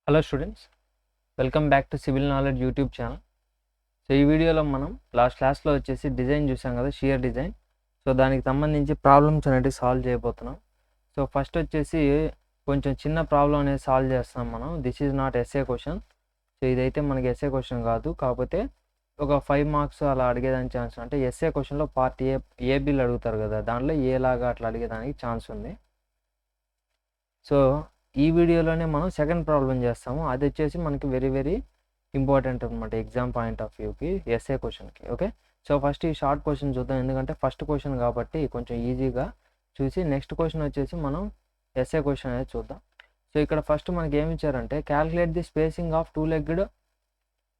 Hello students, welcome back to civil knowledge YouTube channel. So ఈ వీడియోలో మనం last క్లాస్లో వచ్చేసి డిజైన్ చూసాం కదా, షియర్ డిజైన్. సో దానికి సంబంధించి ప్రాబ్లమ్స్ అనేవి సాల్వ్ చేయబోతున్నాం. సో ఫస్ట్ వచ్చేసి కొంచెం చిన్న ప్రాబ్లం అనేది సాల్వ్ చేస్తాం మనం. This is not SA question. So ఇదైతే మనకి ఎస్ఏ క్వశ్చన్ కాదు, కాకపోతే ఒక 5 మార్క్స్ అలా అడిగేదానికి ఛాన్స్. అంటే ఎస్ఏ క్వశ్చన్లో పార్ట్ ఏబీలు అడుగుతారు కదా, దాంట్లో ఏలాగా అట్లా అడిగేదానికి ఛాన్స్ ఉంది. సో ఈ వీడియోలోనే మనం సెకండ్ ప్రాబ్లం చేస్తాము. అది వచ్చేసి మనకి వెరీ వెరీ ఇంపార్టెంట్ అనమాట ఎగ్జామ్ పాయింట్ ఆఫ్ వ్యూకి, ఎస్ఏ క్వశ్చన్కి. ఓకే, సో ఫస్ట్ ఈ షార్ట్ క్వశ్చన్ చూద్దాం, ఎందుకంటే ఫస్ట్ క్వశ్చన్ కాబట్టి కొంచెం ఈజీగా చూసి నెక్స్ట్ క్వశ్చన్ వచ్చేసి మనం ఎస్ఏ క్వశ్చన్ అనేది చూద్దాం. సో ఇక్కడ ఫస్ట్ మనకి ఏమి ఇచ్చారంటే, calculate the spacing of 2-legged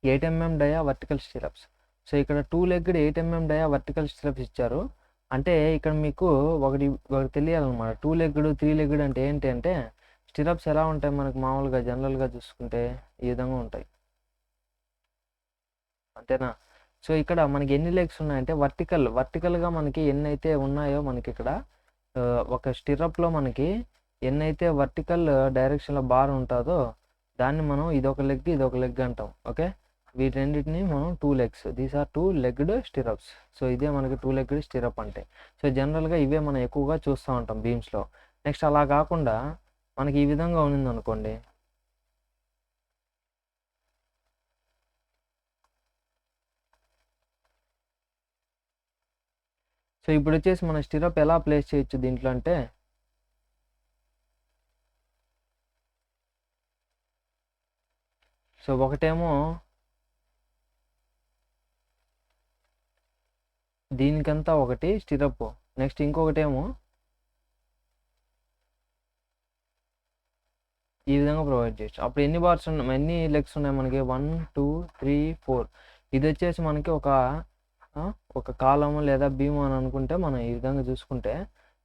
8 mm dia vertical stirrups. So ఇక్కడ 2-legged 8 mm dia vertical stirrups ఇచ్చారు. అంటే ఇక్కడ మీకు ఒకటి తెలియాలన్నమాట. 2-legged 3-legged అంటే ఏంటి అంటే, స్టిరప్స్ ఎలా ఉంటాయి మనకు మామూలుగా జనరల్గా చూసుకుంటే ఈ విధంగా ఉంటాయి, అంతేనా? సో ఇక్కడ మనకి ఎన్ని లెగ్స్ ఉన్నాయంటే వర్టికల్గా మనకి ఎన్ని అయితే ఉన్నాయో మనకి ఇక్కడ ఒక స్టిరప్లో మనకి ఎన్నైతే వర్టికల్ డైరెక్షన్లో బార్ ఉంటుందో దాన్ని మనం ఇదొక లెగ్ అంటాం. ఓకే, వీటన్నిటిని మనం 2 legs, these are 2-legged stirrups. So ఇదే మనకి 2-legged స్టిరప్ అంటే. సో జనరల్గా ఇవే మనం ఎక్కువగా చూస్తూ ఉంటాం బీమ్స్లో. నెక్స్ట్ అలా కాకుండా మనకి ఈ విధంగా ఉంది అనుకోండి, సో ఇప్పుడు వచ్చేసి మన స్టిరప్ ఎలా ప్లేస్ చేయొచ్చు దీంట్లో అంటే, సో ఒకటేమో దీనికంతా ఒకటి స్టిరప్, నెక్స్ట్ ఇంకొకటేమో ఈ విధంగా ప్రొవైడ్ చేయొచ్చు. అప్పుడు ఎన్ని బార్స్ ఉన్నాయి, ఎన్ని లెగ్స్ ఉన్నాయి మనకి? 1 2 3 4. ఇది వచ్చేసి మనకి ఒక కాలము లేదా బీమ్ అని అనుకుంటే మనం ఈ విధంగా చూసుకుంటే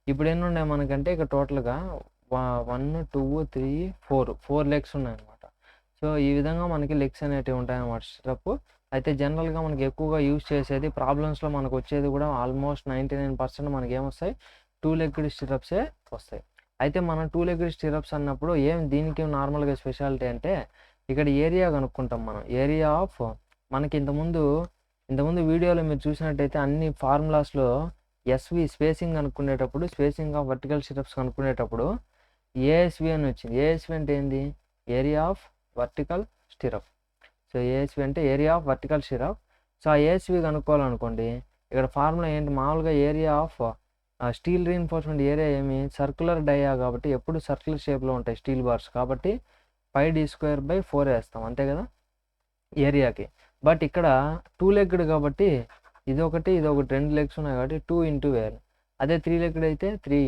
ఇప్పుడు ఎన్ని ఉన్నాయి మనకంటే ఇక్కడ టోటల్గా 1 2 3 4 లెగ్స్ ఉన్నాయన్నమాట. సో ఈ విధంగా మనకి లెగ్స్ అనేటివి ఉంటాయన్నమాట స్టిరప్. అయితే జనరల్గా మనకి ఎక్కువగా యూజ్ చేసేది ప్రాబ్లమ్స్లో మనకు వచ్చేది కూడా ఆల్మోస్ట్ 99% మనకి ఏమొస్తాయి, 2-legged స్టిరప్సే వస్తాయి. అయితే మనం 2-legged స్టిరప్స్ అన్నప్పుడు దీనికి నార్మల్గా స్పెషాలిటీ అంటే, ఇక్కడ ఏరియా కనుక్కుంటాం మనం. ఏరియా ఆఫ్ మనకి ఇంతకుముందు వీడియోలో మీరు చూసినట్టయితే అన్ని ఫార్ములాస్లో ఎస్వి స్పేసింగ్ కనుక్కునేటప్పుడు, స్పేసింగ్ ఆఫ్ వర్టికల్ స్టిరప్స్ కనుక్కునేటప్పుడు ఏఎస్వి అని వచ్చింది. ఏఎస్వి అంటే ఏంది? Area of vertical stirrup. So ASV అంటే area of vertical stirrup. So ఆ ఏఎస్వి కనుక్కోవాలనుకోండి, ఇక్కడ ఫార్ములా ఏంటి? మామూలుగా area of steel reinforcement area circular dia కాబట్టి ఎప్పుడు సర్క్యులర్ షేప్లో ఉంటాయి స్టీల్ బార్స్, కాబట్టి πd²/4 వేస్తాం, అంతే కదా ఏరియాకి. బట్ ఇక్కడ 2-legged కాబట్టి ఇదొకటి 2 లెగ్స్ ఉన్నాయి కాబట్టి 2 ఇంటూ వేయాలి. అదే 3-legged అయితే 3,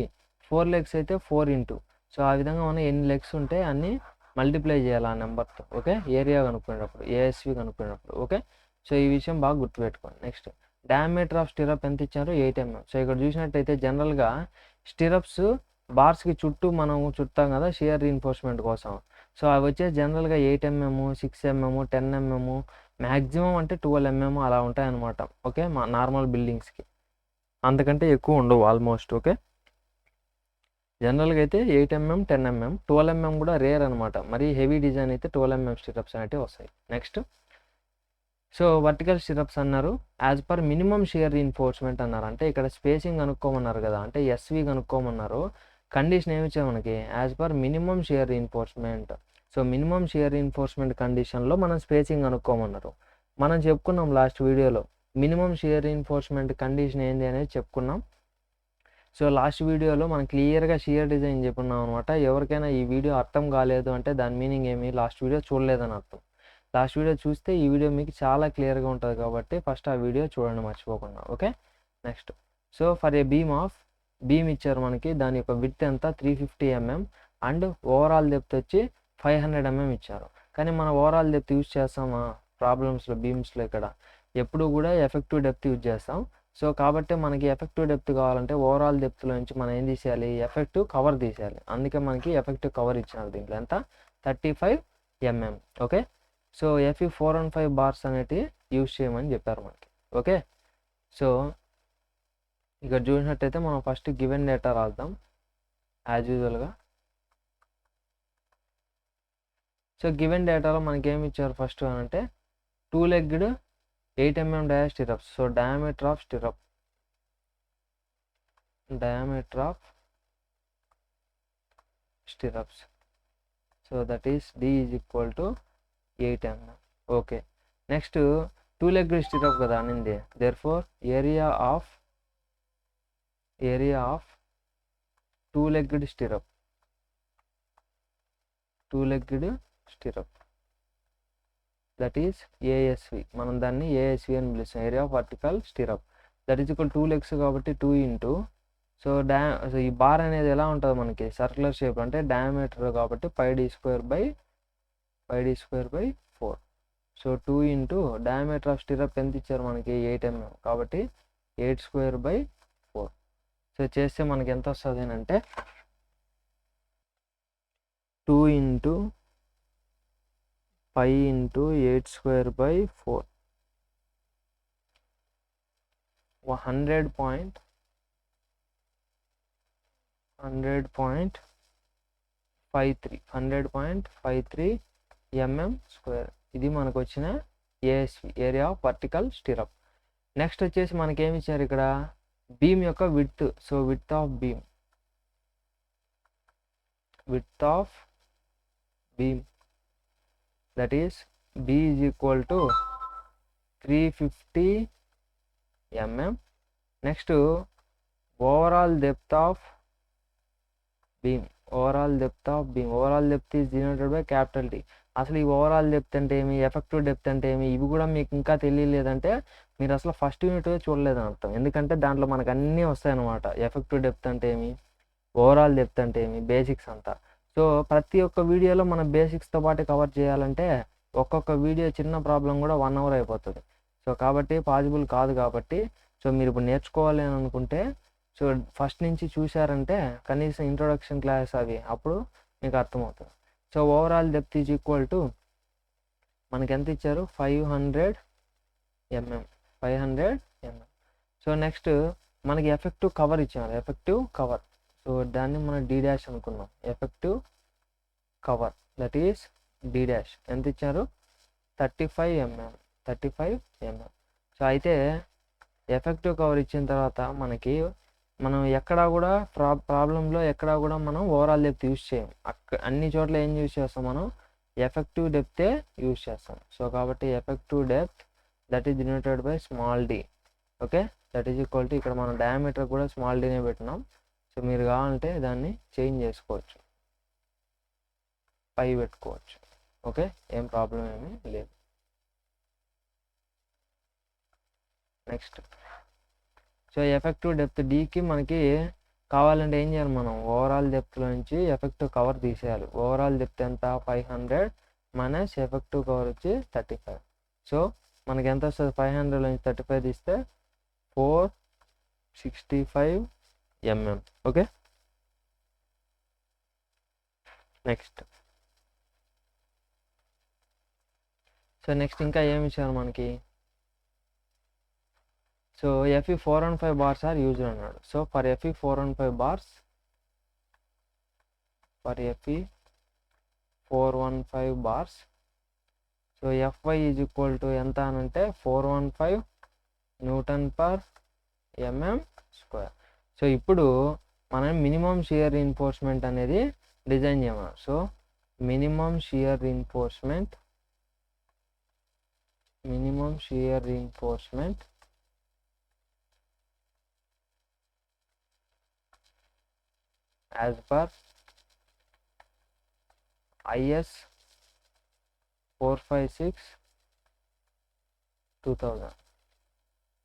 4 లెగ్స్ అయితే 4 ఇంటూ. సో ఆ విధంగా మనం ఎన్ని లెగ్స్ ఉంటే అన్ని మల్టిప్లై చేయాలి ఆ నెంబర్తో. ఓకే, ఏరియా కనుక్కునేటప్పుడు, ఏఎస్వి కనుక్కునేటప్పుడు. ఓకే, సో ఈ విషయం బాగా గుర్తుపెట్టుకోండి. నెక్స్ట్ డయామీటర్ ఆఫ్ స్టిరప్ ఎంత ఇచ్చారు? 8 mm. సో ఇక్కడ చూసినట్టయితే జనరల్గా స్టిరప్స్ బార్స్కి చుట్టూ మనం చుట్టాం కదా షియర్ రీఇన్ఫోర్స్మెంట్ కోసం. సో అవి వచ్చేసి జనరల్గా 8 mm, 6 mm, 10 mm, మ్యాక్సిమం అంటే 12 mm అలా ఉంటాయన్నమాట. ఓకే, మా నార్మల్ బిల్డింగ్స్కి అంతకంటే ఎక్కువ ఉండవు ఆల్మోస్ట్. ఓకే, జనరల్గా అయితే 8 mm, 10 mm, 12 mm కూడా రేర్ అనమాట. మరి హెవీ డిజైన్ అయితే 12 mm స్టిరప్స్ అనేవి వస్తాయి. నెక్స్ట్ సో వర్టికల్ స్టిరప్స్ అన్నారు, as per minimum shear reinforcement అన్నారు. అంటే ఇక్కడ స్పేసింగ్ కనుక్కోమన్నారు కదా, అంటే ఎస్వి కనుక్కోమన్నారు. కండిషన్ ఏమి ఇచ్చా మనకి? As per minimum shear reinforcement. So minimum shear reinforcement కండిషన్లో మనం స్పేసింగ్ కనుక్కోమన్నారు. మనం చెప్పుకున్నాం లాస్ట్ వీడియోలో మినిమం షియర్ రీఇన్ఫోర్స్మెంట్ కండిషన్ ఏంది అనేది చెప్పుకున్నాం. సో లాస్ట్ వీడియోలో మనం క్లియర్గా షియర్ డిజైన్ చెప్పుకున్నాం అనమాట. ఎవరికైనా ఈ వీడియో అర్థం కాలేదు అంటే దాని మీనింగ్ ఏమి, లాస్ట్ వీడియో చూడలేదని అర్థం. లాస్ట్ వీడియో చూస్తే ఈ వీడియో మీకు చాలా క్లియర్గా ఉంటుంది కాబట్టి ఫస్ట్ ఆ వీడియో చూడండి మర్చిపోకుండా. Okay, next so for a beam ఇచ్చారు మనకి, దాని యొక్క విడ్త్ ఎంత? 350 mm అండ్ ఓవరాల్ డెప్త్ వచ్చి 500 mm ఇచ్చారు. కానీ మన ఓవరాల్ డెప్త్ యూజ్ చేస్తామా ప్రాబ్లమ్స్లో, బీమ్స్లో? ఇక్కడ ఎప్పుడు కూడా ఎఫెక్టివ్ డెప్త్ యూజ్ చేస్తాం. సో కాబట్టి మనకి ఎఫెక్టివ్ డెప్త్ కావాలంటే ఓవరాల్ డెప్త్లో నుంచి మనం ఏం తీసేయాలి? ఎఫెక్టివ్ కవర్ తీసేయాలి. అందుకే మనకి ఎఫెక్టివ్ కవర్ ఇచ్చినారు. దీంట్లో ఎంత? 35 mm. Okay, so FE 415 bars అనేటివి యూజ్ చేయమని చెప్పారు మనకి. ఓకే, సో ఇక్కడ చూసినట్టయితే మనం ఫస్ట్ గివెన్ డేటా రాద్దాం యాజ్ యూజువల్గా. సో గివెన్ డేటాలో మనకి ఏమి ఇచ్చారు ఫస్ట్ అని అంటే 2-legged 8 mm dia stirrups. So diameter of stirrup, so that is D is equal to 8 mm. Okay, next 2-legged stirrup కదా అనింది, therefore area of 2-legged stirrup that is ASV. మనం దాన్ని ASV అని పిలుస్తాం, area of vertical stir up. That is equal 2 legs కాబట్టి 2 into, so ఈ bar అనేది ఎలా ఉంటుంది మనకి సర్క్యులర్ షేప్ అంటే డయామీటర్ కాబట్టి πd² by 4. So 2 into diameter of stir up ఎంత ఇచ్చారు మనకి 8 mm కాబట్టి 8² బై 4. సో చేస్తే మనకి ఎంత వస్తుంది అంటే 2 into 5 into 8² by 4 100.53 mm square. ఇది మనకు వచ్చిన ASV, area of vertical stir up. Next వచ్చేసి మనకి ఏమి ఇచ్చారు ఇక్కడ బీమ్ యొక్క width. So width of beam that is B is equal to 350 mm. Next overall depth of beam is denoted by capital T. అసలు ఈ ఓవరాల్ డెప్త్ అంటే ఏమి, ఎఫెక్టివ్ డెప్త్ అంటే ఏమి, ఇవి కూడా మీకు ఇంకా తెలియలేదంటే మీరు అసలు ఫస్ట్ యూనిట్ చూడలేదని అర్థం. ఎందుకంటే దాంట్లో మనకు అన్నీ వస్తాయన్నమాట. ఎఫెక్టివ్ డెప్త్ అంటే ఏమి, ఓవరాల్ డెప్త్ అంటే ఏమి, బేసిక్స్ అంతా. సో ప్రతి ఒక్క వీడియోలో మనం బేసిక్స్తో పాటు కవర్ చేయాలంటే ఒక్కొక్క వీడియో చిన్న ప్రాబ్లం కూడా 1 hour అయిపోతుంది. సో కాబట్టి పాసిబుల్ కాదు. కాబట్టి సో మీరు ఇప్పుడు నేర్చుకోవాలి అని అనుకుంటే సో ఫస్ట్ నుంచి చూశారంటే కనీసం ఇంట్రొడక్షన్ క్లాస్ అవి అప్పుడు మీకు అర్థమవుతుంది. So overall depth is equal to మనకి ఎంత ఇచ్చారు 500 mm. సో నెక్స్ట్ మనకి ఎఫెక్టివ్ కవర్ ఇచ్చారు, సో దాన్ని మనం D' అనుకున్నాం. Effective cover that is D'. ఎంత ఇచ్చారు 35 mm. సో అయితే ఎఫెక్టివ్ కవర్ ఇచ్చిన తర్వాత మనం ఎక్కడా కూడా ప్రాబ్లంలో ఎక్కడా కూడా మనం ఓవరాల్ డెప్త్ యూజ్ చేయం. అన్ని చోట్ల ఏం యూజ్ చేస్తాం మనం ఎఫెక్టివ్ డెప్తే యూజ్ చేస్తాం. సో కాబట్టి effective depth that is denoted by small d. Okay, that is equal to ఇక్కడ మనం డయామీటర్ కూడా స్మాల్ dనే పెట్టినాం. సో మీరు కావాలంటే దాన్ని చేంజ్ చేసుకోవచ్చు, పై పెట్టుకోవచ్చు. ఓకే, ఏం ప్రాబ్లం ఏమీ లేదు. నెక్స్ట్ సో ఎఫెక్టివ్ డెప్త్ డీకి మనకి కావాలంటే ఏం చేయాలి, మనం ఓవరాల్ డెప్త్లో నుంచి ఎఫెక్టివ్ కవర్ తీసేయాలి. ఓవరాల్ డెప్త్ ఎంత 500 మైనస్ ఎఫెక్టివ్ కవర్ వచ్చి 35. సో మనకి ఎంత వస్తుంది 500 నుంచి 35 తీస్తే 465 mm. ఓకే, నెక్స్ట్ ఇంకా ఏమి ఇచ్చారు మనకి. So FE 415 bars are used అన్నాడు. So for FE 415 bars so FY is equal to ఎంత అని అంటే 415 Nm/mm². సో ఇప్పుడు మనం మినిమం షియర్ రీఇన్ఫోర్స్మెంట్ అనేది డిజైన్ చేయమన్నారు. So minimum shear reinforcement as per IS 456-2000.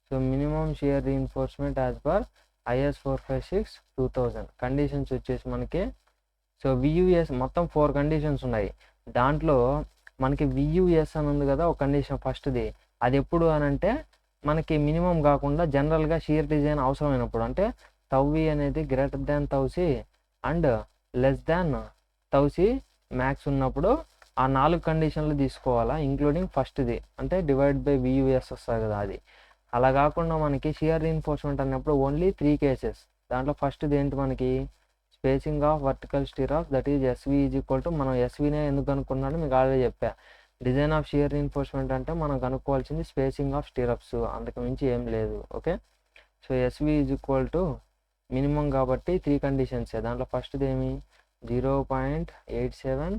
So minimum shear reinforcement as per IS 456-2000. Conditions వచ్చేసి మనకి సో VUS మొత్తం 4 కండిషన్స్ ఉన్నాయి. దాంట్లో మనకి VUS అని ఉంది కదా ఒక కండిషన్ ఫస్ట్ది. అది ఎప్పుడు అని అంటే మనకి మినిమం కాకుండా జనరల్గా షియర్ డిజైన్ అవసరమైనప్పుడు, అంటే τv అనేది greater than τc and less than τc max ఉన్నప్పుడు ఆ 4 కండిషన్లు తీసుకోవాలా, ఇంక్లూడింగ్ ఫస్ట్ది అంటే డివైడ్ బై VUS వస్తుంది కదా అది. అలా కాకుండా మనకి షియర్ రీఇన్ఫోర్స్మెంట్ అన్నప్పుడు ఓన్లీ 3 కేసెస్. దాంట్లో ఫస్ట్ది ఏంటి మనకి spacing of vertical stirrups that is SV is equal to, మనం ఎస్వినే ఎందుకు అనుకున్నాడో మీకు ఆల్రెడీ చెప్పా. డిజైన్ ఆఫ్ షియర్ రీఇన్ఫోర్స్మెంట్ అంటే మనం కనుక్కోవాల్సింది స్పేసింగ్ ఆఫ్ స్టిరప్స్, అంతకు మించి ఏం లేదు. Okay, so SV is equal to minimum కాబట్టి 3 కండిషన్స్. దాంట్లో ఫస్ట్ది ఏమి 0.87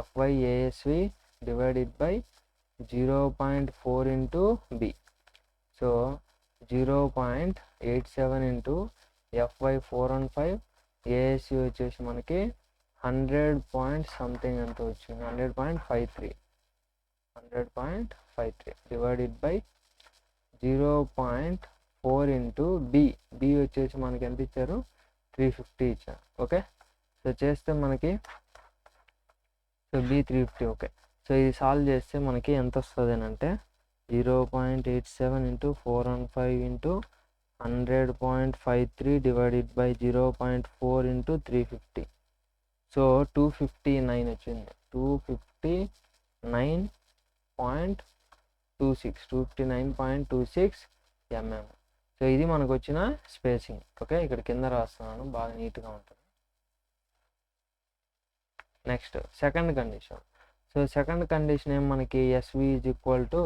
FYASV divided by 0.4 into B. So 0.87 into FY415 ASV వచ్చేసి మనకి 100 పాయింట్ సంథింగ్ ఎంత వచ్చింది, 100.53 divided by 0.4 into B. B వచ్చేసి మనకి ఎంత ఇచ్చారు, 350 ఇచ్చారు. ఓకే, సో చేస్తే మనకి సో బి 350. ఓకే, సో ఇది సాల్వ్ చేస్తే మనకి ఎంత వస్తుంది అని అంటే 0.87 into 415 into 100.53 divided by 0.4 into 350. So 259 వచ్చింది, 259.26 mm. సో ఇది మనకు వచ్చిన స్పేసింగ్. ఓకే, ఇక్కడ కింద రాస్తున్నాను, బాగా నీట్గా ఉంటుంది. Next second condition. So second condition ఏం మనకి SV is equal to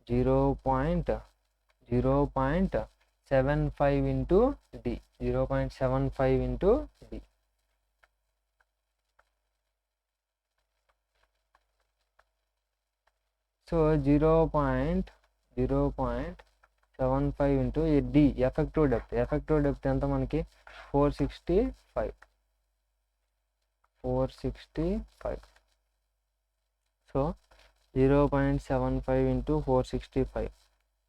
0.75 into D, 0.75 into D. So 0.75 into D effective depth. Effective depth ఎంత మనకి 465. So 0.75 into 465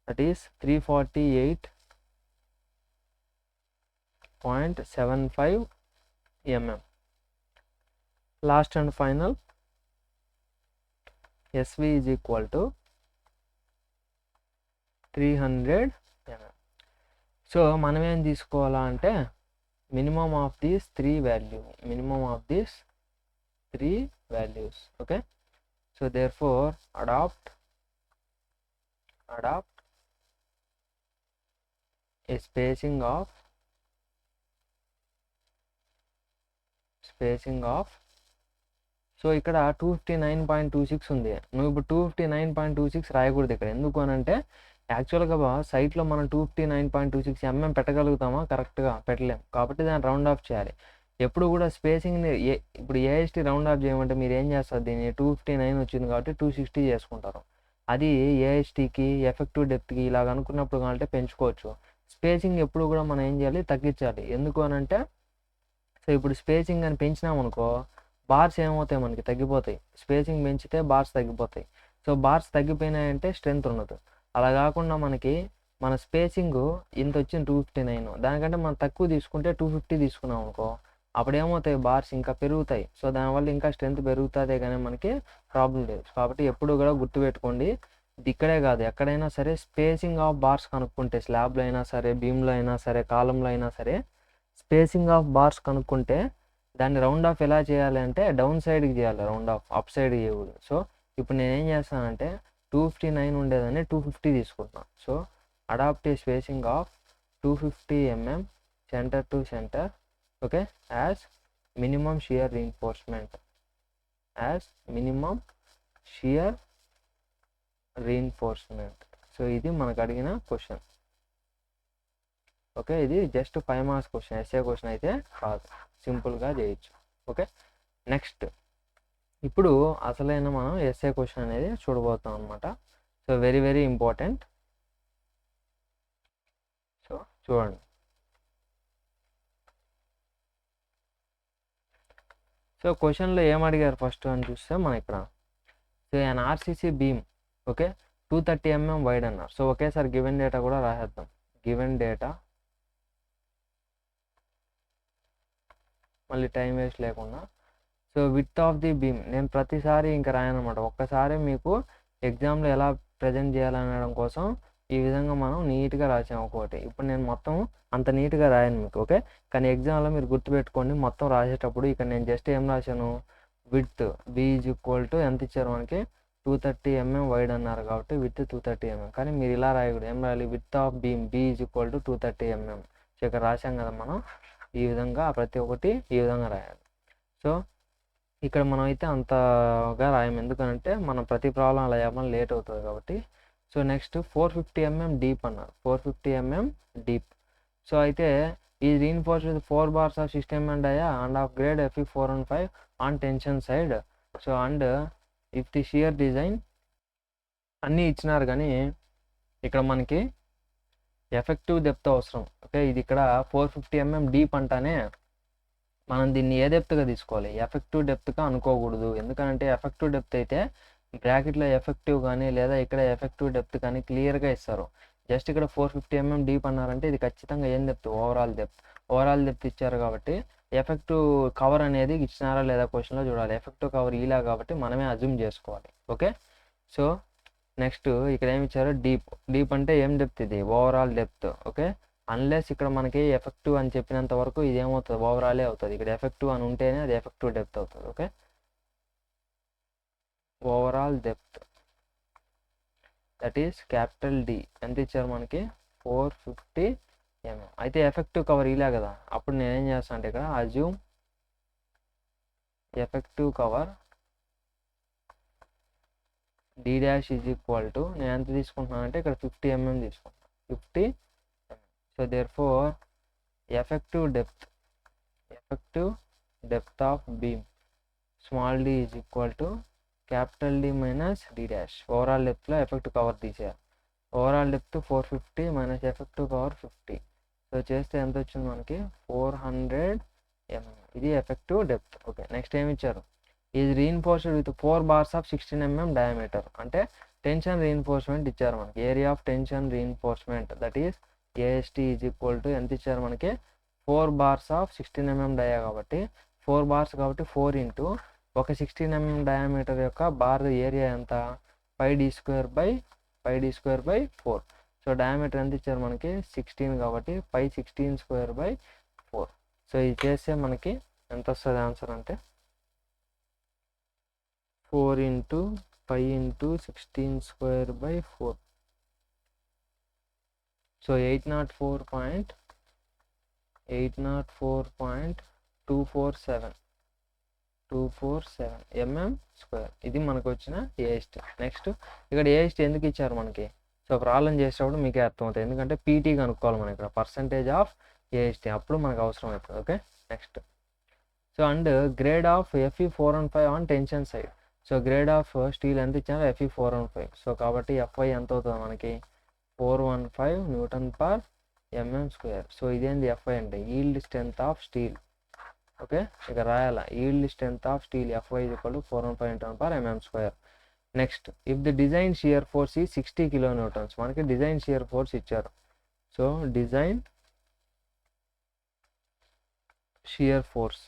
that is 348.75 mm. Last and final SV is equal to 300 mm. So మనం ఏం తీసుకోవాలా అంటే minimum of these 3 values. Okay, so therefore adopt a spacing of so ఇక్కడ 259.26 ఉంది. నువ్వు ఇప్పుడు 259.26 రాయకూడదు ఇక్కడ. ఎందుకు అని అంటే యాక్చువల్గా సైట్లో మనం 259.26 mm పెట్టగలుగుతామా, కరెక్ట్గా పెట్టలేం. కాబట్టి దాన్ని రౌండ్ ఆఫ్ చేయాలి. ఎప్పుడు కూడా స్పేసింగ్ని ఇప్పుడు ఏఎస్టీ రౌండ్ ఆఫ్ చేయమంటే మీరు ఏం చేస్తారు, దీన్ని 259 వచ్చింది కాబట్టి 260 చేసుకుంటారు. అది ఏఎస్టీకి ఎఫెక్టివ్ డెప్త్కి ఇలాగ అనుకున్నప్పుడు కావాలంటే పెంచుకోవచ్చు. స్పేసింగ్ ఎప్పుడు కూడా మనం ఏం చేయాలి, తగ్గించాలి. ఎందుకు అని అంటే సో ఇప్పుడు స్పేసింగ్ అని పెంచినామనుకో బార్స్ ఏమవుతాయి, మనకి తగ్గిపోతాయి. స్పేసింగ్ పెంచితే బార్స్ తగ్గిపోతాయి. సో బార్స్ తగ్గిపోయినాయంటే స్ట్రెంత్ ఉండదు. అలా కాకుండా మనకి మన స్పేసింగ్ ఇంత వచ్చింది 259, దానికంటే మనం తక్కువ తీసుకుంటే 250 తీసుకున్నాం అనుకో, అప్పుడు ఏమవుతాయి, బార్స్ ఇంకా పెరుగుతాయి. సో దానివల్ల ఇంకా స్ట్రెంత్ పెరుగుతుందే కానీ మనకి ప్రాబ్లం లేదు. కాబట్టి ఎప్పుడు కూడా గుర్తుపెట్టుకోండి, ఇది ఇక్కడే కాదు ఎక్కడైనా సరే స్పేసింగ్ ఆఫ్ బార్స్ కనుక్కుంటే, స్లాబ్లో అయినా సరే, బీమ్లో అయినా సరే, కాలంలో అయినా సరే, స్పేసింగ్ ఆఫ్ బార్స్ కనుక్కుంటే దాన్ని రౌండ్ ఆఫ్ ఎలా చేయాలి అంటే డౌన్ సైడ్కి చేయాలి, రౌండ్ ఆఫ్ అప్ సైడ్ చేయకూడదు. సో ఇప్పుడు నేనేం చేస్తానంటే 259 ఉండేదని 250 తీసుకుంటున్నాను. So adopt a spacing of 250 mm centre to centre. Okay, as minimum shear reinforcement. So ఇది మనకు అడిగిన క్వశ్చన్. ఓకే, ఇది just 5 marks question, SA question అయితే కాదు, సింపుల్గా చేయొచ్చు. ఓకే, నెక్స్ట్ ఇప్పుడు అసలైన మనం ఎస్ఏ క్వశ్చన్ అనేది చూడబోతాం అనమాట. So very very important. So చూడండి, సో క్వశ్చన్లో ఏం అడిగారు ఫస్ట్ అని చూస్తే మనం ఇక్కడ so an RCC beam okay 230 mm wide అన్నారు. సో ఒకేసారి గివెన్ డేటా కూడా రాసేద్దాం. గివెన్ డేటా మళ్ళీ టైం వేస్ట్ లేకుండా. So width of the beam నేను ప్రతిసారి ఇంకా రాయనమాట, ఒక్కసారి మీకు ఎగ్జామ్లో ఎలా ప్రజెంట్ చేయాలనడం కోసం ఈ విధంగా మనం నీట్గా రాసాము ఒక్కొక్కటి. ఇప్పుడు నేను మొత్తం అంత నీట్గా రాయను మీకు, ఓకే. కానీ ఎగ్జామ్లో మీరు గుర్తుపెట్టుకోండి, మొత్తం రాసేటప్పుడు ఇక్కడ నేను జస్ట్ ఏం రాశాను, width B is equal to ఎంత ఇచ్చారు మనకి 230 mm వైడ్ అన్నారు కాబట్టి విత్ 230 mm. కానీ మీరు ఇలా రాయకూడదు, ఏం రాయాలి, width of beam B is equal to 230 mm. So ఇక్కడ రాసాం కదా మనం. ఈ విధంగా ప్రతి ఒక్కటి ఈ విధంగా రాయాలి. సో ఇక్కడ మనం అయితే అంతగా రాయం, ఎందుకంటే మనం ప్రతి ప్రాబ్లం అలా చేయమని లేట్ అవుతుంది కాబట్టి. సో నెక్స్ట్ 450 mm డీప్ అన్నారు, 450 mm డీప్. సో అయితే ఈ reinforced with 4 bars of 60 mm dia and of grade Fe 415 on tension side. So and if the shear design అన్నీ ఇచ్చినారు, కానీ ఇక్కడ మనకి ఎఫెక్టివ్ డెప్త్ అవసరం. ఓకే, ఇది ఇక్కడ 450 mm డీప్ అంటానే మనం దీన్ని ఏ డెప్త్గా తీసుకోవాలి, ఎఫెక్టివ్ డెప్త్గా అనుకోకూడదు. ఎందుకంటే ఎఫెక్టివ్ డెప్త్ అయితే బ్రాకెట్లో ఎఫెక్టివ్ కానీ లేదా ఇక్కడ ఎఫెక్టివ్ డెప్త్ కానీ క్లియర్గా ఇస్తారు. జస్ట్ ఇక్కడ 450 mm డీప్ అన్నారంటే ఇది ఖచ్చితంగా ఏం డెప్త్, ఓవరాల్ డెప్త్ ఇచ్చారు కాబట్టి ఎఫెక్టివ్ కవర్ అనేది ఇచ్చినారా లేదా క్వశ్చన్లో చూడాలి. ఎఫెక్టివ్ కవర్ ఇలా కాబట్టి మనమే అజ్యూమ్ చేసుకోవాలి. ఓకే, సో నెక్స్ట్ ఇక్కడ ఏమి ఇచ్చారు, డీప్ అంటే ఏం డెప్త్, ఇది ఓవరాల్ డెప్త్. ఓకే, అన్లెస్ ఇక్కడ మనకి ఎఫెక్టివ్ అని చెప్పినంత వరకు ఇది ఏమవుతుంది, ఓవరాలే అవుతుంది. ఇక్కడ ఎఫెక్టివ్ అని ఉంటేనే అది ఎఫెక్టివ్ డెప్త్ అవుతుంది. Okay, overall depth that is capital D. ఎంత ఇచ్చారు మనకి, 450 mm. అయితే ఎఫెక్టివ్ కవర్ ఇలా కదా, అప్పుడు నేనేం చేస్తాను అంటే ఇక్కడ assume effective cover D dash is equal to, నేను ఎంత తీసుకుంటున్నాను అంటే ఇక్కడ 50 mm తీసుకుంటాను, 50 mm. So therefore effective depth of beam small D is equal to capital D minus D dash. Overall డెప్త్లో ఎఫెక్టివ్ కవర్ తీసేయాలి. Overall depth 450 minus effective cover 50. So చేస్తే ఎంత వచ్చింది మనకి, 400 mm. ఇది ఎఫెక్టివ్ డెప్త్. ఓకే, నెక్స్ట్ ఏమి ఇచ్చారు, is reinforced with 4 bars of 16 mm diameter. అంటే టెన్షన్ రీఇన్ఫోర్స్మెంట్ ఇచ్చారు మనకి, area of tension reinforcement that is AST is equal to ఎంత ఇచ్చారు మనకి, 4 bars of 16 mm డయా కాబట్టి 4 bars కాబట్టి 4 ఇంటూ ఒక 16 mm డయామీటర్ యొక్క బార్ ఏరియా ఎంత, 5d² by 4. సో డయామీటర్ ఎంత ఇచ్చారు మనకి, 16 కాబట్టి 516² by 4. సో ఇది చేస్తే మనకి ఎంత వస్తుంది ఆన్సర్ అంటే 4 × 5 × 16² by 4. So 804.247 mm². ఇది మనకు వచ్చిన ఏఎస్టీ. నెక్స్ట్ ఇక్కడ ఏఎస్టీ ఎందుకు ఇచ్చారు మనకి, సో ప్రాబ్లం చేసేటప్పుడు మీకే అర్థమవుతుంది, ఎందుకంటే పీటీ కనుక్కోవాలి మనం ఇక్కడ, పర్సంటేజ్ ఆఫ్ ఏఎస్టీ, అప్పుడు మనకు అవసరం అవుతుంది. Okay, next so and grade of Fe 415 on tension side. So grade of steel ఎంత ఇచ్చారు, Fe 415. సో కాబట్టి Fy ఎంత అవుతుంది మనకి, 415 Nm/mm². సో ఇదేంది Fy అంటే yield strength of steel. Okay, ఇక రాయాల yield strength of steel Fy = 415 Nm². Next if the design shear force is 60 kN, మనకి డిజైన్ షియర్ ఫోర్స్ ఇచ్చారు. So design shear force,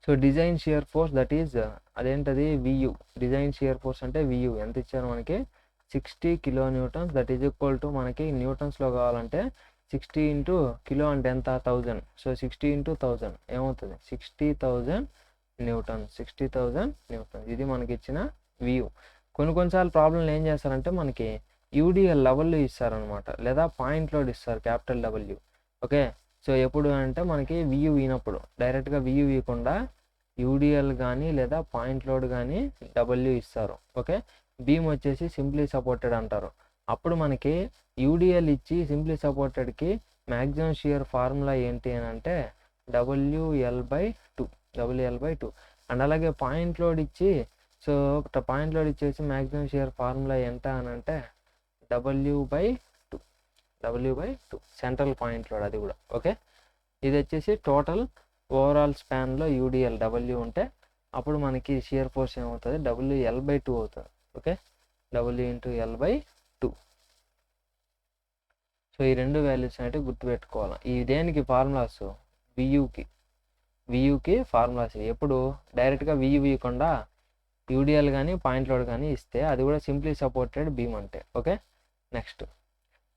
so design shear force that is అదేంటది VU. Design shear force అంటే VU ఎంత ఇచ్చారు మనకి, 60 kN. That is equal to మనకి న్యూటన్స్లో కావాలంటే 60 × కిలో అంటే ఎంత, 1000. సో 60 × 1000 ఏమవుతుంది, 60,000 N. 60,000 N. ఇది మనకి ఇచ్చిన VU. కొన్నిసార్లు ప్రాబ్లంలు ఏం చేస్తారంటే మనకి యూడిఎల్ లెవెల్లో ఇస్తారనమాట, లేదా పాయింట్ లోడ్ ఇస్తారు, క్యాపిటల్ W. ఓకే, సో ఎప్పుడు అంటే మనకి VU ఇనప్పుడు డైరెక్ట్గా VU ఇవ్వకుండా యూడిఎల్ కానీ లేదా పాయింట్ లోడ్ కానీ W ఇస్తారు. ఓకే, బీమ్ వచ్చేసి సింప్లీ సపోర్టెడ్ అంటారు. అప్పుడు మనకి యూడిఎల్ ఇచ్చి సింప్లీ సపోర్టెడ్కి మ్యాక్సిమం షియర్ ఫార్ములా ఏంటి అని అంటే WL/2. అండ్ అలాగే పాయింట్ లోడ్ ఇచ్చి, సో పాయింట్ లోడ్ ఇచ్చేసి మ్యాక్సిమం షియర్ ఫార్ములా ఎంత అని అంటే W/2 సెంట్రల్ పాయింట్ లోడ్ అది కూడా. ఓకే, ఇది వచ్చేసి టోటల్ ఓవరాల్ స్పాన్లో యూడిఎల్ W ఉంటే అప్పుడు మనకి షియర్ ఫోర్స్ ఏమవుతుంది, WL/2 అవుతుంది. Okay, W × L/2. సో ఈ రెండు వాల్యూస్ అంటే గుర్తుపెట్టుకోవాలి. ఈ దేనికి ఫార్ములాస్, VUకి ఫార్ములాస్. ఎప్పుడు డైరెక్ట్గా VU ఇవ్వకుండా యూడిఎల్ కానీ పాయింట్ లోడ్ కానీ ఇస్తే అది కూడా సింప్లీ సపోర్టెడ్ బీమ్ అంటే. ఓకే, నెక్స్ట్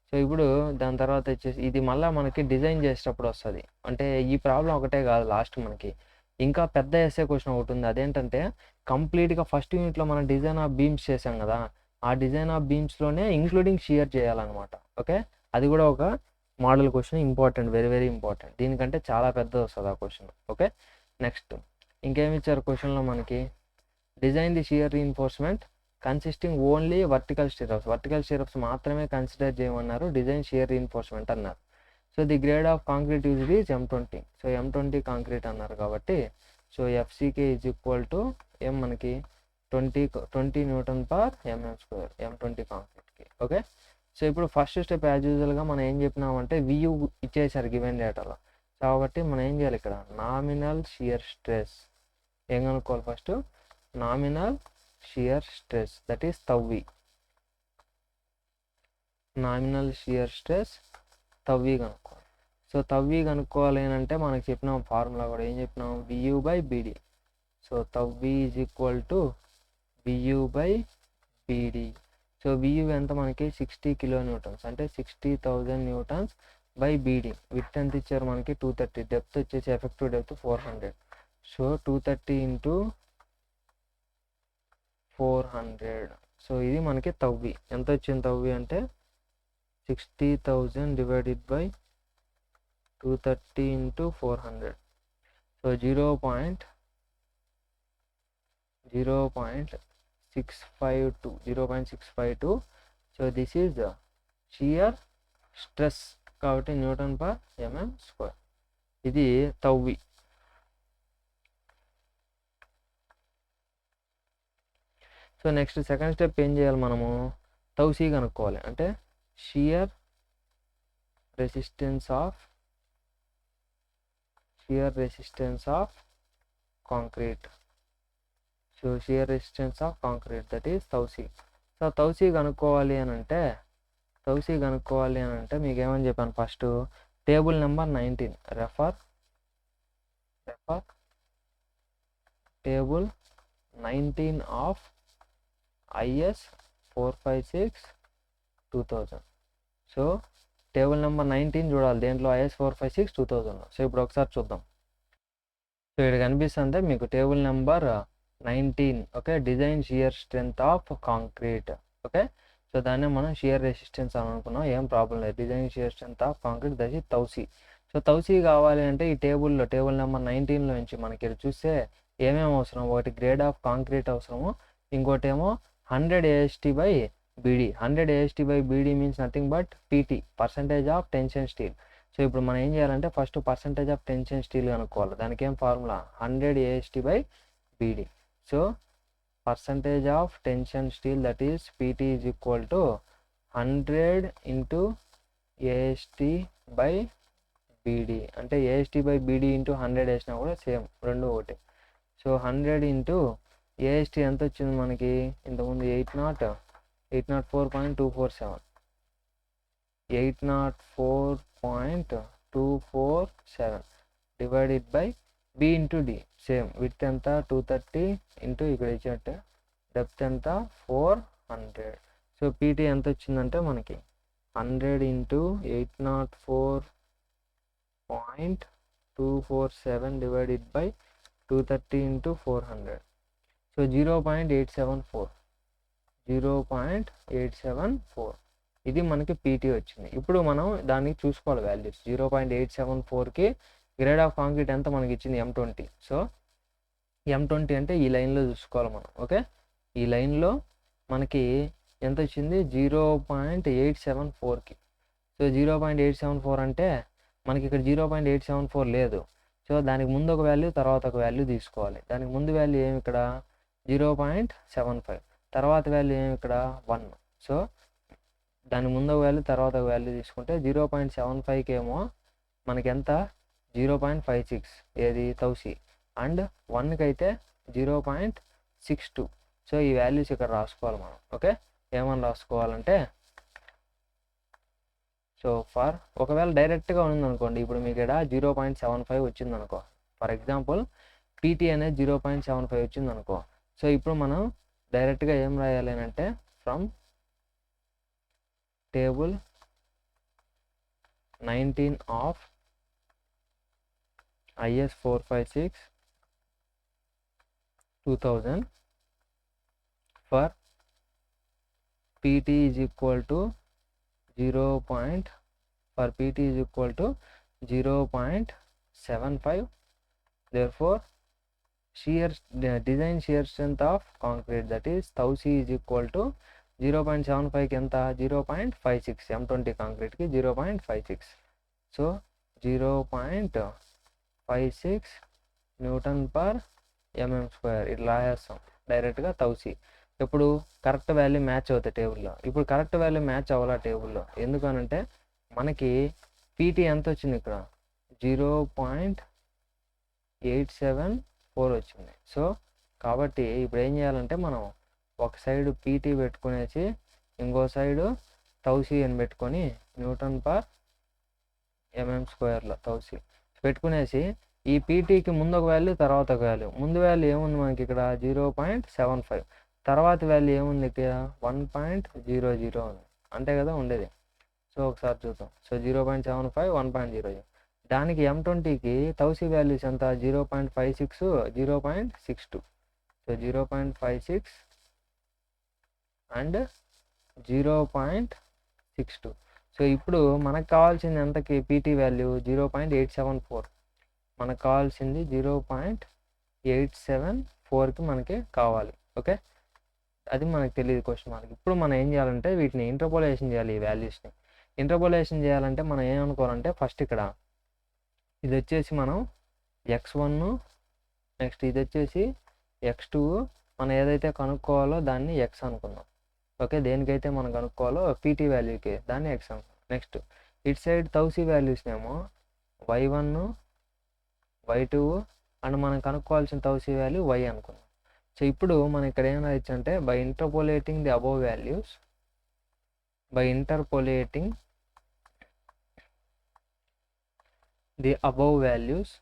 సో ఇప్పుడు దాని తర్వాత వచ్చేసి ఇది మళ్ళీ మనకి డిజైన్ చేసేటప్పుడు వస్తుంది. అంటే ఈ ప్రాబ్లం ఒకటే కాదు, లాస్ట్ మనకి ఇంకా పెద్ద ఎస్ఏ క్వశ్చన్ ఒకటి ఉంది. అదేంటంటే కంప్లీట్గా ఫస్ట్ యూనిట్లో మనం డిజైన్ ఆఫ్ బీమ్స్ చేసాం కదా, ఆ డిజైన్ ఆఫ్ బీమ్స్లోనే ఇంక్లూడింగ్ షియర్ చేయాలన్నమాట. ఓకే, అది కూడా ఒక model question important, very very important. దీనికంటే చాలా పెద్దది వస్తుంది ఆ క్వశ్చన్. ఓకే, నెక్స్ట్ ఇంకేమి ఇచ్చారు క్వశ్చన్లో మనకి? Design the shear reinforcement consisting only vertical stirrups. Vertical stirrups మాత్రమే కన్సిడర్ చేయమన్నారు, డిజైన్ షియర్ రీఇన్ఫోర్స్మెంట్ అన్నారు. So the grade of concrete used is M20. So M20 concrete అన్నారు కాబట్టి so FCK is equal to ఏం మనకి 20 Nm/mm², M20 కాంక్రీట్కి. ఓకే, సో ఇప్పుడు first step as యూజువల్గా మనం ఏం చెప్పినామంటే VU ఇచ్చేసారు గివెన్ డేటాలో. కాబట్టి మనం ఏం చేయాలి ఇక్కడ? నామినల్ షియర్ స్ట్రెస్ ఏం కనుక్కోవాలి? First nominal shear stress that is తవ్వి. నామినల్ షియర్ స్ట్రెస్ తవ్వి కనుక్కోవాలి. సో తవ్వి కనుక్కోవాలి అంటే మనకి చెప్పినాం ఫార్ములా కూడా, ఏం చెప్పినాం? VU/BD. సో తవ్వి is equal to VU/BD. So VU ఎంత మనకి? 60 kN, అంటే 60,000 N/BD. విడ్త్ ఎంత ఇచ్చారు మనకి? 230. డెప్త్ వచ్చేసి ఎఫెక్టివ్ డెప్త్ 400. సో 230 × 400. సో ఇది మనకి తవ్వి. ఎంత వచ్చింది తవ్వి అంటే 60,000 / 230 × 400. So 0.652. So this is the shear stress కాబట్టి Nm/mm². ఇది తవ్వి. సో నెక్స్ట్ సెకండ్ స్టెప్ ఏం చేయాలి మనము? తౌసీ కనుక్కోవాలి. అంటే shear resistance of concrete. So shear resistance of concrete that is tau c. So tau c కనుక్కోవాలి అని అంటే మీకు ఏమని చెప్పాను? First table number 19 refer table 19 of IS 456/2000. So table number 19 చూడాలి దేంట్లో? IS 456/2000. సో ఇప్పుడు ఒకసారి చూద్దాం. సో ఇక్కడ కనిపిస్తుంది మీకు table number 19. Okay, design shear strength of concrete. Okay, so దాన్ని మనం షియర్ రెసిస్టెన్స్ అని అనుకున్నాం, ఏం ప్రాబ్లం లేదు. Design shear strength of concrete that is tau c. So tau c కావాలి అంటే ఈ టేబుల్ నెంబర్ 19లో నుంచి మనకి ఇక్కడ చూస్తే ఏమేమి అవసరం? ఒకటి గ్రేడ్ ఆఫ్ కాంక్రీట్ అవసరము, ఇంకోటి ఏమో 100 AST/BD. 100 AST/BD means nothing but PT, percentage of tension steel. So ఇప్పుడు మనం ఏం చేయాలంటే first percentage of tension steel కనుక్కోవాలి. దానికి ఏం formula? 100 AST/BD. So percentage of tension steel that is PT is equal to 100 × AST/BD. అంటే AST/BD × 100 వేసినా కూడా సేమ్, రెండు ఒకటి. సో 100 × AST ఎంత వచ్చింది మనకి? ఇంతకుముందు 804.247. 804.247 divided by B × D. Same width ఎంత? 230 × ఇక్కడ ఇచ్చినట్టే డెప్త్ ఎంత? 400. సో PT ఎంత వచ్చిందంటే మనకి 100 × 804.247 డివైడెడ్ బై 230 × 400. సో 0.874. ఇది మనకి PT వచ్చింది. ఇప్పుడు మనం దానికి చూసుకోవాలి వాల్యూస్. 0.874కి గ్రేడ్ ఆఫ్ కాంక్రీట్ ఎంత మనకి ఇచ్చింది? M20. సో M20 అంటే ఈ లైన్లో చూసుకోవాలి మనం. ఓకే, ఈ లైన్లో మనకి ఎంత వచ్చింది? 0.874కి. సో 0.874 అంటే మనకి ఇక్కడ 0.874 లేదు. సో దానికి ముందు ఒక వాల్యూ, తర్వాత ఒక వాల్యూ తీసుకోవాలి. దానికి ముందు వాల్యూ ఏమి? ఇక్కడ 0.75. తర్వాత వాల్యూ ఏమి? ఇక్కడ 1. సో దాని ముందు ఒక వాల్యూ, తర్వాత ఒక వాల్యూ తీసుకుంటే 0.75కి ఏమో మనకి ఎంత? 0.56 ఏది? తౌసీ. అండ్ 1కి అయితే 0.62. సో ఈ వాల్యూస్ ఇక్కడ రాసుకోవాలి మనం. ఓకే, ఏమని రాసుకోవాలంటే సో ఒకవేళ డైరెక్ట్గా ఉందనుకోండి, ఇప్పుడు మీకు ఇక్కడ 0.75 వచ్చిందనుకో, ఫర్ ఎగ్జాంపుల్ PT అనేది 0.75 వచ్చిందనుకో. సో ఇప్పుడు మనం డైరెక్ట్గా ఏం రాయాలి అంటే from table 19 of IS 456/2000 for PT is equal to 0.874 for PT is equal to 0.75. Therefore design shear strength of concrete, that is tau c is equal to 0.75 కి ఎంత 0.56, M20 కాంక్రీట్ కి 0.56. So 0.56 Newton per mm square ఇట్లా రాసేస్తాం డైరెక్ట్గా tau c. ఇప్పుడు correct value match అవుతాయి టేబుల్లో. ఇప్పుడు correct value match అవ్వాలా టేబుల్లో, ఎందుకనంటే మనకి PT ఎంత వచ్చింది ఇక్కడ 0.874 వచ్చింది. సో కాబట్టి ఇప్పుడు ఏం చేయాలంటే మనం ఒక సైడ్ PT పెట్టుకునేసి ఇంకో సైడు tau c అని పెట్టుకొని న్యూటన్ పర్ ఎంఎం స్క్వేర్లో tau c పెట్టుకునేసి ఈ PTకి ముందు ఒక వాల్యూ తర్వాత ఒక వాల్యూ, ముందు వాల్యూ ఏముంది మనకి ఇక్కడ 0.75, తర్వాత వాల్యూ ఏముంది ఇక్కడ 1.00 ఉంది అంతే కదా ఉండేది. సో ఒకసారి చూద్దాం. సో 0.75 1.00, దానికి M20కి tau c వాల్యూస్ ఎంత 0.56 0.62. So 0.56 and 0.62. సో ఇప్పుడు మనకు కావాల్సింది ఎంతకి PT వాల్యూ 0.874, మనకు కావాల్సింది 0.874కి మనకి కావాలి. ఓకే, అది మనకు తెలియదు క్వశ్చన్ మార్క్. ఇప్పుడు మనం ఏం చేయాలంటే వీటిని ఇంటర్పోలేషన్ చేయాలి. ఈ వాల్యూస్ని ఇంటర్పోలేషన్ చేయాలంటే మనం ఏమనుకోవాలంటే ఫస్ట్ ఇక్కడ ఇది వచ్చేసి మనం x1, నెక్స్ట్ ఇది వచ్చేసి x2, మనం ఏదైతే కనుక్కోవాలో దాన్ని x అనుకుందాం. ఓకే, దేనికైతే మనం కనుక్కోవాలో PT వాల్యూకి దాన్ని x అనుకుందాం. నెక్స్ట్ ఇటు side tau c వాల్యూస్నేమో y1 y2 and మనం కనుక్కోవాల్సిన tau c వాల్యూ y అనుకుందాం. సో ఇప్పుడు మనం ఇక్కడ ఏం రాయొచ్చు అంటే by interpolating the above values, by interpolating the above values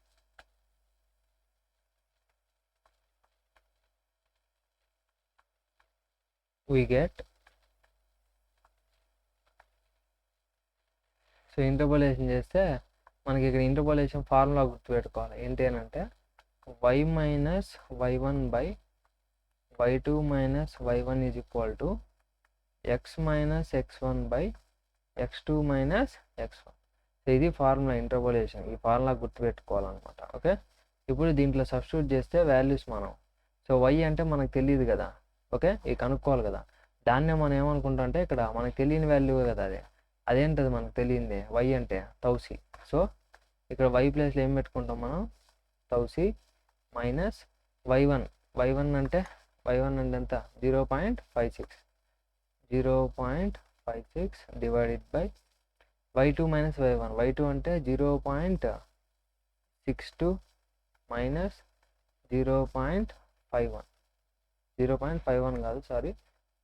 we get, so interpolation చేస్తే మనకి ఇక్కడ ఇంటర్పోలేషన్ ఫార్ములా గుర్తుపెట్టుకోవాలి. ఏంటి అని అంటే y minus y1 by y2 minus y1 is equal to x minus x1 by x2 minus x1. So ఇది formula interpolation, ఈ formula గుర్తుపెట్టుకోవాలన్నమాట. Okay, ఇప్పుడు దీంట్లో సబ్స్టిట్యూట్ చేస్తే వాల్యూస్ మనం, సో y అంటే మనకు తెలియదు కదా, ఓకే, ఇది కనుక్కోవాలి కదా, దాన్నే మనం ఏమనుకుంటాం అంటే ఇక్కడ మనకు తెలియని వాల్యూ కదా అదేంటది మనకు తెలియంది y అంటే tau c. సో ఇక్కడ y ప్లేస్లో ఏం పెట్టుకుంటాం మనం tau c మైనస్ y1 అంటే ఎంత 0.56 divided by y2 minus y1 అంటే 0.62 మైనస్ 0.51 కాదు సారీ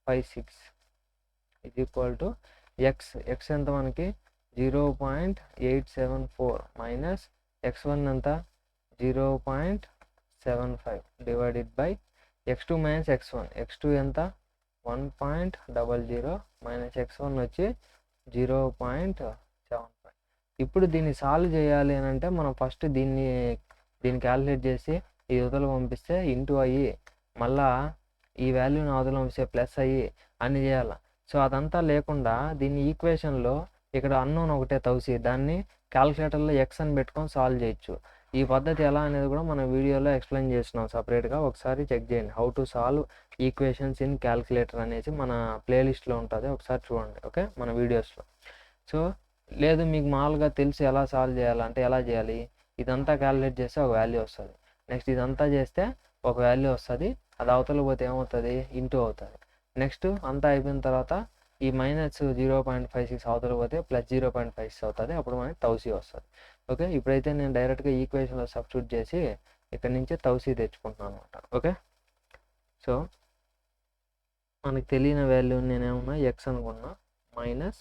56 ఇది ఈక్వల్ టు x ఎంత మనకి 0.874 మైనస్ x1 ఎంత 0.75 divided by x2 minus x2 ఎంత 1.00 మైనస్ x1 వచ్చి 0.75. ఇప్పుడు దీన్ని సాల్వ్ చేయాలి అని అంటే మనం ఫస్ట్ దీన్ని క్యాలిక్యులేట్ చేసి ఈ అవతల పంపిస్తే ఇంటూ అయ్యి మళ్ళా ఈ వాల్యూని అవతల పంపిస్తే ప్లస్ అయ్యి అన్ని చేయాలి. సో అదంతా లేకుండా దీన్ని ఈక్వేషన్లో ఇక్కడ అన్నోన్ ఒకటే tau c, దాన్ని క్యాలిక్యులేటర్లో x అని పెట్టుకొని సాల్వ్ చేయొచ్చు. ఈ పద్ధతి ఎలా అనేది కూడా మన వీడియోలో ఎక్స్ప్లెయిన్ చేస్తున్నాం సపరేట్గా, ఒకసారి చెక్ చేయండి. How to solve equations in calculator అనేసి మన ప్లేలిస్ట్లో ఉంటుంది, ఒకసారి చూడండి. ఓకే, మన వీడియోస్లో. సో లేదు మీకు మామూలుగా తెలిసి ఎలా సాల్వ్ చేయాలంటే ఎలా చేయాలి, ఇదంతా క్యాలిక్యులేట్ చేస్తే ఒక వాల్యూ వస్తుంది, నెక్స్ట్ ఇదంతా చేస్తే ఒక వాల్యూ వస్తుంది, అది అవతల పోతే ఏమవుతుంది ఇంటూ అవుతుంది. నెక్స్ట్ అంతా అయిపోయిన తర్వాత ఈ మైనస్ 0.56 అవతల పోతే ప్లస్ 0.56 అవుతుంది, అప్పుడు మనకి tau c వస్తుంది. ఓకే, ఇప్పుడైతే నేను డైరెక్ట్గా ఈక్వేషన్లో సబ్స్టిట్యూట్ చేసి ఇక్కడ నుంచి tau c తెచ్చుకుంటున్నాను అనమాట. ఓకే, సో మనకి తెలియని వాల్యూ నేనేమన్నా x అనుకున్నా minus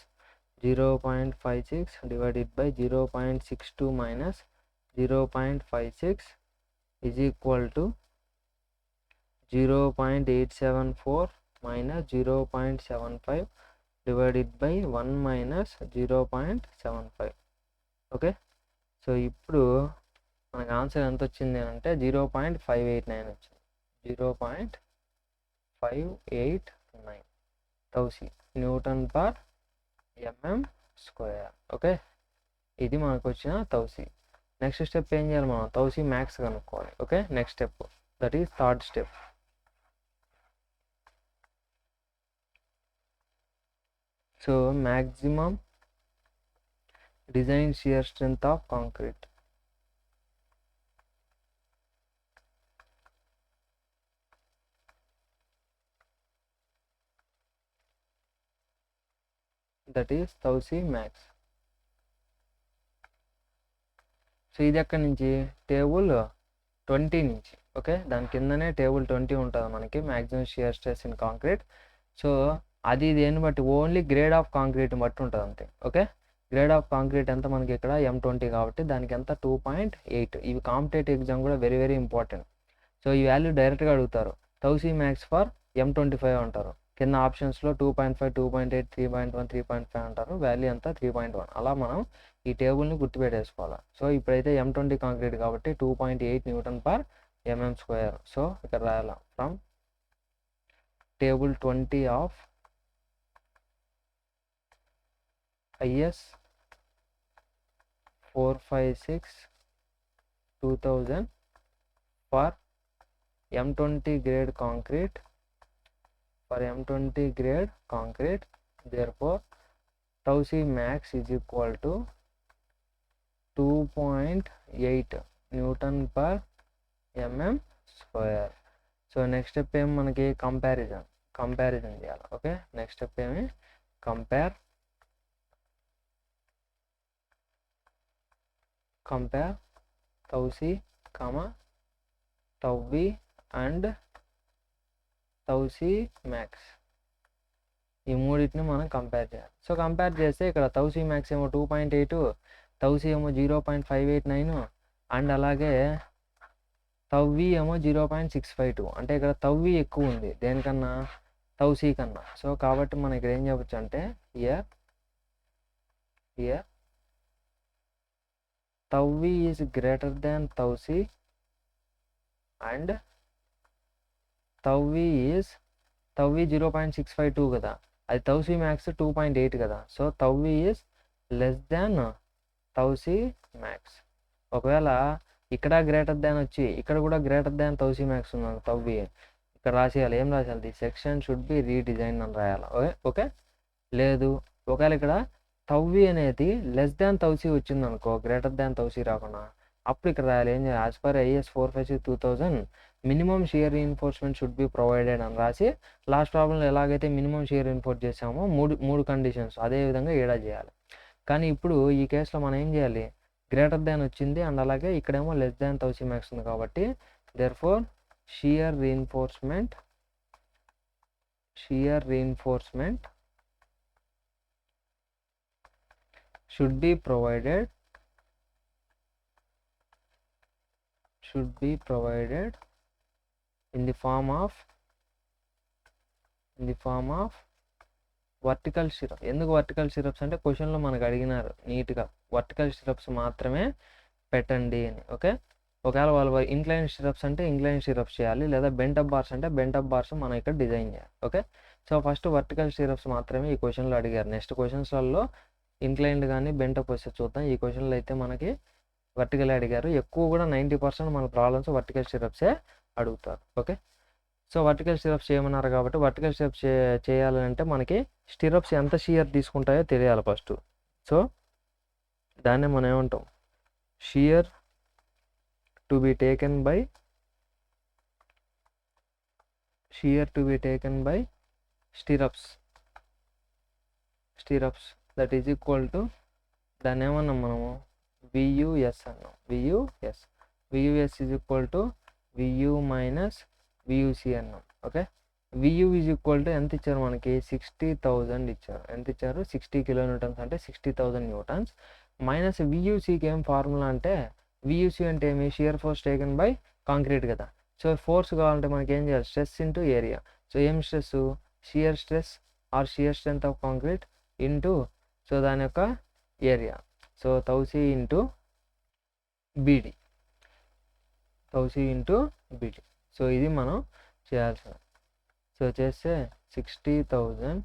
0.56 divided by 0.62 minus 0.56 is equal to 0.874 minus 0.75 divided by 1 minus 0.75. Okay, so ఇప్పుడు మనకు ఆన్సర్ ఎంత వచ్చింది అంటే 0.589 వచ్చింది, 0.589 tau c newton per mm square. Okay, ఇది మనకు వచ్చిన తౌసీ. నెక్స్ట్ స్టెప్ ఏం చేయాలి, మనం తౌసీ మ్యాక్స్ కనుక్కోవాలి. Okay, next step, that is third step. So maximum design shear strength of concrete. That is tau c max. So ఇది ఎక్కడి నుంచి, టేబుల్ 20 నుంచి. ఓకే, దాని కిందనే టేబుల్ 20 ఉంటుంది మనకి, maximum shear stress in concrete. So అది దేన్ని బట్టి, ఓన్లీ గ్రేడ్ ఆఫ్ కాంక్రీట్ బట్టి ఉంటుంది అంతే. ఓకే, గ్రేడ్ ఆఫ్ కాంక్రీట్ ఎంత మనకి ఇక్కడ M20 కాబట్టి దానికి ఎంత 2.8. ఇవి కాంపిటేటివ్ ఎగ్జామ్ కూడా వెరీ వెరీ ఇంపార్టెంట్. సో ఈ వాల్యూ డైరెక్ట్గా అడుగుతారు. తౌసీ మ్యాక్స్ ఫర్ M25 అంటారు, కింద ఆప్షన్స్లో 2.5, 2.8, 3.1, 3.5 అంటారు, వాల్యూ అంతా 3.1. అలా మనం ఈ టేబుల్ని గుర్తుపెట్టేసుకోవాలి. సో ఇప్పుడైతే M20 కాంక్రీట్ కాబట్టి 2.8 Nm². సో ఇక్కడ రాయాల, from table 20 of IS 456/2000 for M20 grade concrete. For M20 grade concrete, therefore tausi max is equal to 2.8 Nm². So next step ఏమి మనకి, కంపారిజన్ చేయాలి. ఓకే, నెక్స్ట్ స్టెప్ ఏమి, compare తౌసీ, టౌవి and తౌసీ max. ఈ మూడింటిని మనం compare చేయాలి. సో కంపేర్ చేస్తే ఇక్కడ తౌసీ మ్యాక్స్ ఏమో 2.8, తౌసీ ఏమో 0.589, అండ్ అలాగే తవ్వి ఏమో 0.652. అంటే ఇక్కడ తవ్వి ఎక్కువ ఉంది దేనికన్నా, తౌసీ కన్నా. సో కాబట్టి మనం ఇక్కడ ఏం చెప్పచ్చు అంటే, హియర్ తవ్వి ఈజ్ గ్రేటర్ దాన్ తౌసీ అండ్ తవ్వి 0.652 కదా, అది తౌసీ మ్యాక్స్ 2.8 కదా. సో తవ్వి ఈజ్ లెస్ దాన్ తౌసీ మ్యాక్స్. ఒకవేళ ఇక్కడ గ్రేటర్ దాన్ వచ్చి ఇక్కడ కూడా గ్రేటర్ దాన్ తౌసీ మ్యాక్స్ ఉన్నాను తవ్వి, ఇక్కడ రాసేయాలి, ఏం రాసేయాలి, the section should be redesign అని రాయాలి. ఓకే, లేదు ఒకవేళ ఇక్కడ తవ్వి అనేది లెస్ దాన్ తౌసీ వచ్చింది అనుకో, గ్రేటర్ దాన్ తౌసీ రాకుండా, అప్పుడు ఇక్కడ రాయాలి ఏం చేయాలి, as per IS 456/2000 minimum shear reinforcement should be provided అని రాసి, లాస్ట్ ప్రాబ్లంలో ఎలాగైతే మినిమం షియర్ రీఎన్ఫోర్స్ చేసామో మూడు కండిషన్స్ అదే విధంగా ఏడా చేయాలి. కానీ ఇప్పుడు ఈ కేసులో మనం ఏం చేయాలి, గ్రేటర్ దాన్ వచ్చింది అండ్ అలాగే ఇక్కడేమో లెస్ దాన్ తౌసీ మ్యాక్స్ ఉంది కాబట్టి therefore shear reinforcement should be provided in the form of vertical stir up. ఎందుకు వర్టికల్ స్టిరప్స్ అంటే క్వశ్చన్లో మనకు అడిగినారు నీట్గా, వర్టికల్ స్టిరప్స్ మాత్రమే పెట్టండి అని. ఓకే, ఒకవేళ వాళ్ళు ఇంక్లైన్ స్టిరప్స్ అంటే ఇంక్లైన్ స్టిరప్స్ చేయాలి, లేదా బెంట్ అప్ బార్స్ అంటే బెంట్ అప్ బార్స్ మనం ఇక్కడ డిజైన్ చేయాలి. Okay, so first vertical stirrups మాత్రమే ఈ క్వశ్చన్లో అడిగారు. నెక్స్ట్ క్వశ్చన్స్లలో ఇంక్లైన్డ్ కానీ బెంట్ అప్ వస్తే చూద్దాం. ఈ క్వశ్చన్లో అయితే మనకి వర్టికల్ అడిగారు, ఎక్కువ కూడా 90% మన ప్రాబ్లమ్స్ వర్టికల్ స్టిరప్సే అడుగుతారు. ఓకే, సో వర్టికల్ స్టిరప్స్ చేయమన్నారు కాబట్టి వర్టికల్ స్టిరప్స్ చేయాలంటే మనకి స్టిరప్స్ ఎంత షియర్ తీసుకుంటాయో తెలియాలి ఫస్ట్. సో దాన్ని మనం ఏమంటాం, shear to be taken by stirrups that is equal to, దాన్ని ఏమన్నాం మనము, VUS అన్నాం. VUS is equal to VU minus VUC అన్నాం. Okay, VU is equal to ఎంత ఇచ్చారు మనకి, 60,000 ఇచ్చారు. ఎంత ఇచ్చారు, 60 కిలోన్యూటన్స్ అంటే 60,000 న్యూటన్స్. మైనస్ VUCకి ఏం ఫార్ములా అంటే, VUC అంటే ఏమి, shear force taken by concrete కదా. సో ఫోర్స్ కావాలంటే మనకి ఏం చేయాలి, స్ట్రెస్ ఇంటూ ఏరియా. సో ఏం stress, shear stress or shear strength of concrete into so దాని యొక్క area. So 1000 into BD. So ఇది మనం చేయాల్సిన. సో చేస్తే 60,000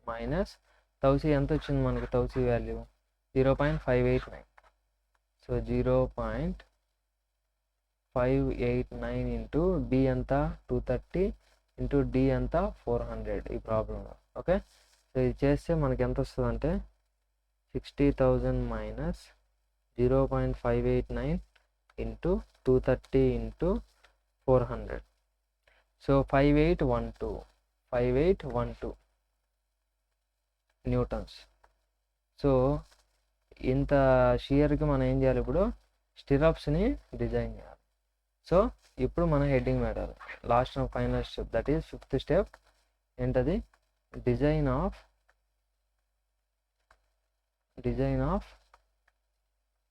మైనస్ 1000 ఎంత వచ్చింది మనకి, 1000 వాల్యూ 0.589. సో 0.589 ఇంటూ బి ఎంత 230 ఇంటూ డి ఎంత 400 ఈ ప్రాబ్లంలో. ఓకే, సో ఇది చేస్తే మనకి ఎంత వస్తుంది అంటే 60,000 minus 0.589 into 230 into 400. So 5812 newtons. So ఇంత షియర్కి మనం ఏం చేయాలి, ఇప్పుడు స్టిరప్స్ని డిజైన్ చేయాలి. సో ఇప్పుడు మనం హెడ్డింగ్ పెట్టాలి. Last final step, that is 5th step. ఏంటది? Design of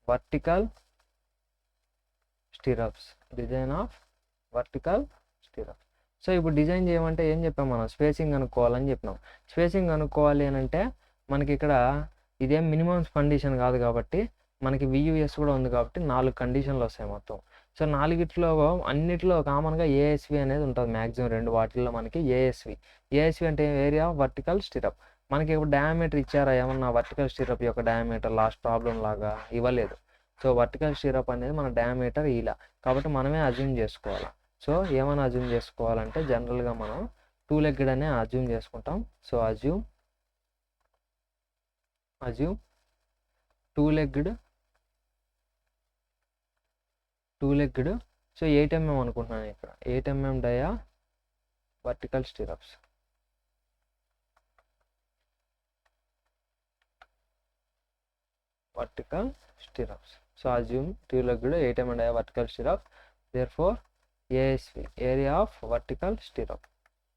vertical stirrups. So ఇప్పుడు డిజైన్ చేయమంటే ఏం చెప్పాం మనం? స్పేసింగ్ కనుక్కోవాలని చెప్పినాం. స్పేసింగ్ కనుక్కోవాలి అని అంటే మనకి ఇక్కడ ఇదేం మినిమం కండిషన్ కాదు కాబట్టి మనకి వియుఎస్ కూడా ఉంది కాబట్టి 4 కండిషన్లు వస్తాయి మొత్తం. సో 4గిట్లో అన్నిట్లో కామన్గా ఏఎస్వి అనేది ఉంటుంది మ్యాక్సిమం 2 వాటిల్లో మనకి ఏఎస్వి అంటే ఏరియా ఆఫ్ వర్టికల్ స్టిరప్. మనకి ఇప్పుడు డయామీటర్ ఇచ్చారా ఏమన్నా? వర్టికల్ స్టిరప్ యొక్క డయామీటర్ లాస్ట్ ప్రాబ్లం లాగా ఇవ్వలేదు. సో వర్టికల్ స్టిరప్ అనేది మన డయామీటర్ ఇలా, కాబట్టి మనమే అజ్యూమ్ చేసుకోవాలి. సో ఏమైనా అజ్యూమ్ చేసుకోవాలంటే జనరల్గా మనం 2 లెగ్గెడ్ అనే అజ్యూమ్ చేసుకుంటాం. So assume 2 legged. So 8 mm అనుకుంటున్నాను ఇక్కడ. 8 mm dia vertical stirrups. So assume 2 legged 8 mm dia vertical stir up. Therefore ASV area of vertical stir up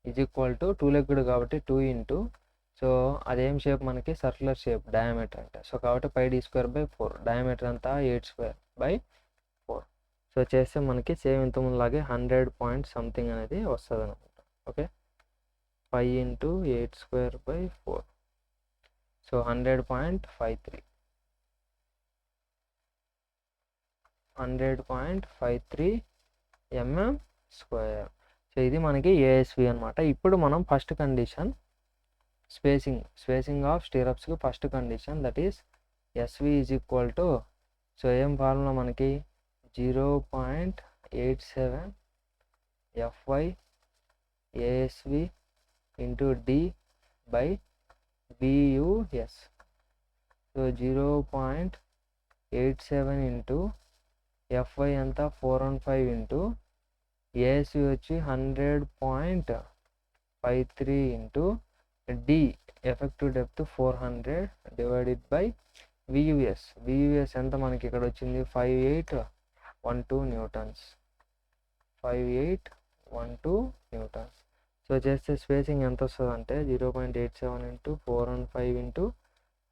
is equal to 2 legged కాబట్టి 2 ఇంటూ, సో అదేం shape మనకి? Circular shape diameter అంటే. So కాబట్టి πd²/4 diameter అంతా 8²/4. So చేస్తే మనకి same ఇంతకుముందులాగే 100 point something అనేది వస్తుంది అనమాట. Okay, 5 into 8²/4. So 100.53 mm². So ఇది మనకి ఏఎస్వి అనమాట. ఇప్పుడు మనం ఫస్ట్ కండిషన్ స్పేసింగ్ ఆఫ్ స్టిరప్స్కి first condition, that is SV is equal to, so ఏం ఫార్ములా మనకి? 0.87 FY ASV into D by BUS. సో 0.87 ఇంటూ FY అంతా 415 ఇంటూ ASV వచ్చి 100.53 into D effective depth 400 divided by VUS ఎంత మనకి ఇక్కడ వచ్చింది? 5812 న్యూటన్స్. 5812 న్యూటన్స్. సో చేస్తే స్పేసింగ్ ఎంత వస్తుంది అంటే 0.87 into 415 into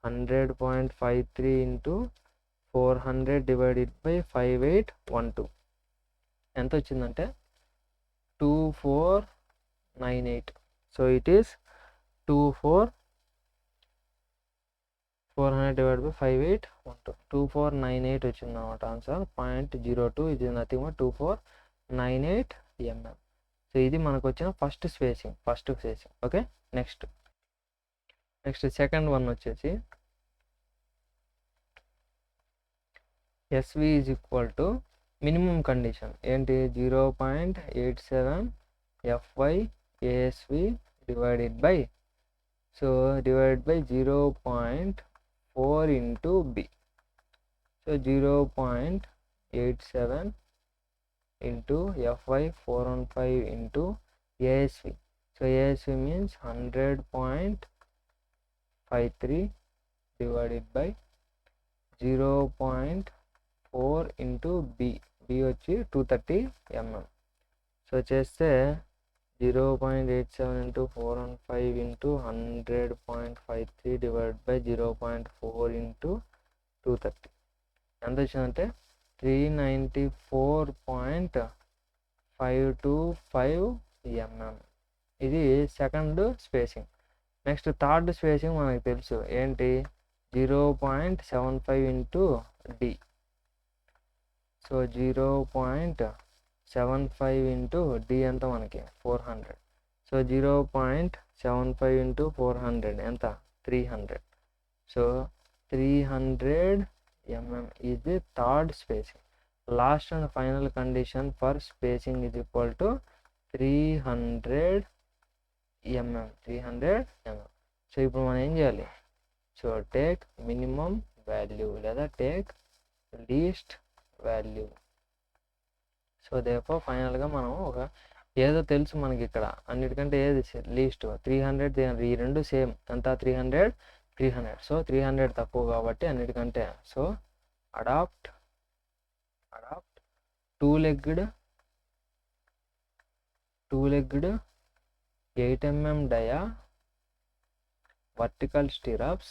100.53 into 400 divided by 5812 ఎంత వచ్చిందంటే 2498. So it is 400 divide by 5812 2498 వచ్చింది అనమాట ఆన్సర్. 0.02 ఇది నథింగ్ బట్ 2498 mm. సో ఇది మనకు వచ్చిన first spacing. Okay, next second one వచ్చేసి SV is equal to minimum condition ఏంటి? 0.87 FY ASV divided by 0.4 into B. So 0.87 into FY 415 into ASV. So ASV means 100.53 divided by 0.4 into B వచ్చి 230 mm. So చేస్తే 0.87 into 415 into 100.53 divide by 0.4 into 230 ఎంత వచ్చిందంటే 394.525 mm. ఇది second spacing. Next third spacing మనకు తెలుసు ఏంటి? 0.75 into D. So 0.75 into D ఎంత మనకి? 400. సో 0.75 ఇంటూ 400 ఎంత? 300. So 300 mm is the third spacing. Last and final condition for spacing is equal to 300 mm. 300 mm. So ఇప్పుడు మనం ఏం చేయాలి? సో టేక్ మినిమం వాల్యూ లేదా take least value. So therefore ఫైనల్గా మనం ఒక ఏదో తెలుసు మనకి ఇక్కడ అన్నిటికంటే ఏది లీస్ట్ 300 ఈ రెండు సేమ్ అంతా 300. సో 300 తక్కువ కాబట్టి అన్నిటికంటే so adopt two legged 8 mm dia vertical stirrups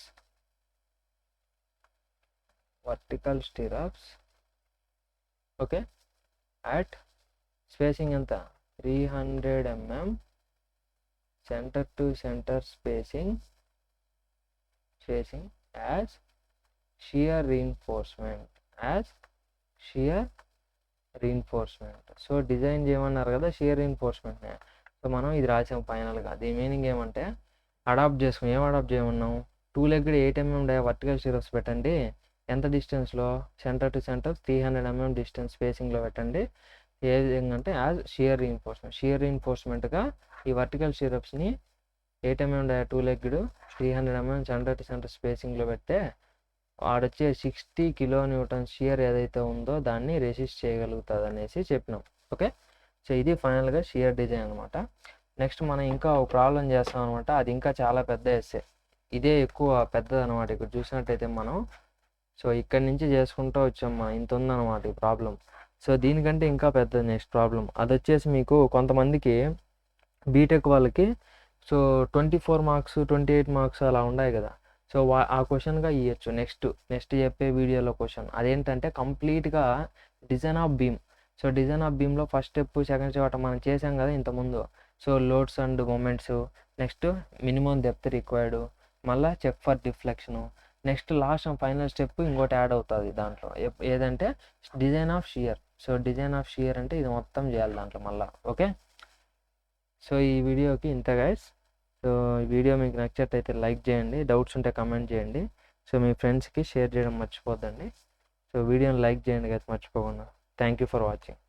okay at spacing ఎంత 300 mm center to center spacing as shear reinforcement so design చేయమన్నారు కదా షియర్ రీఇన్ఫోర్స్మెంట్. సో మనం ఇది రాసాం ఫైనల్గా. దీని మీనింగ్ ఏమంటే అడాప్ట్ చేసుకుని ఏం అడాప్ట్ చేయమన్నాం? 2 legged 8 mm dia vertical stirrups పెట్టండి. ఎంత డిస్టెన్స్లో? Centre to centre 300 mm distance స్పేసింగ్లో పెట్టండి. ఏ విధంగా అంటే యాజ్ షియర్ రీఇన్ఫోర్స్మెంట్గా ఈ వర్టికల్ స్టిరప్స్ని 8 mm dia 2 legged 300 mm centre to centre స్పేసింగ్లో పెడితే వాడొచ్చే 60 kN షియర్ ఏదైతే ఉందో దాన్ని రెసిస్ట్ చేయగలుగుతుంది అనేసి చెప్పినాం. ఓకే, సో ఇది ఫైనల్గా షియర్ డిజైన్ అనమాట. నెక్స్ట్ మనం ఇంకా ఒక ప్రాబ్లం చేస్తాం అనమాట. అది ఇంకా చాలా పెద్ద ఎస్సే. ఇదే ఎక్కువ పెద్దది అనమాట. ఇక్కడ చూసినట్టయితే మనం సో ఇక్కడి నుంచి చేసుకుంటూ వచ్చాం. ఇంత ఉందన్నమాట ఈ ప్రాబ్లం. సో దీనికంటే ఇంకా పెద్దది నెక్స్ట్ ప్రాబ్లం. అది వచ్చేసి మీకు కొంతమందికి బీటెక్ వాళ్ళకి సో 24 మార్క్స్ 28 మార్క్స్ అలా ఉన్నాయి కదా. సో ఆ క్వశ్చన్గా ఇవ్వచ్చు నెక్స్ట్ చెప్పే వీడియోలో క్వశ్చన్. అదేంటంటే కంప్లీట్గా design of beam. So design of బీమ్లో ఫస్ట్ స్టెప్ సెకండ్ స్టెప్ మనం చేసాం కదా ఇంతకుముందు. So loads and moments, next minimum depth required, మళ్ళీ check for deflection, next last and final step ఇంకోటి యాడ్ అవుతుంది దాంట్లో. ఏదంటే design of shear. So design of shear అంటే ఇది మొత్తం చేయాలి దాంట్లో మళ్ళీ. ఓకే, సో ఈ వీడియోకి ఇంత గైస్. సో ఈ వీడియో మీకు నచ్చినట్టయితే లైక్ చేయండి, డౌట్స్ ఉంటే కమెంట్ చేయండి. సో మీ ఫ్రెండ్స్కి షేర్ చేయడం మర్చిపోద్దండి. సో వీడియోని లైక్ చేయండి గైస్ మర్చిపోకుండా. Thank you for watching.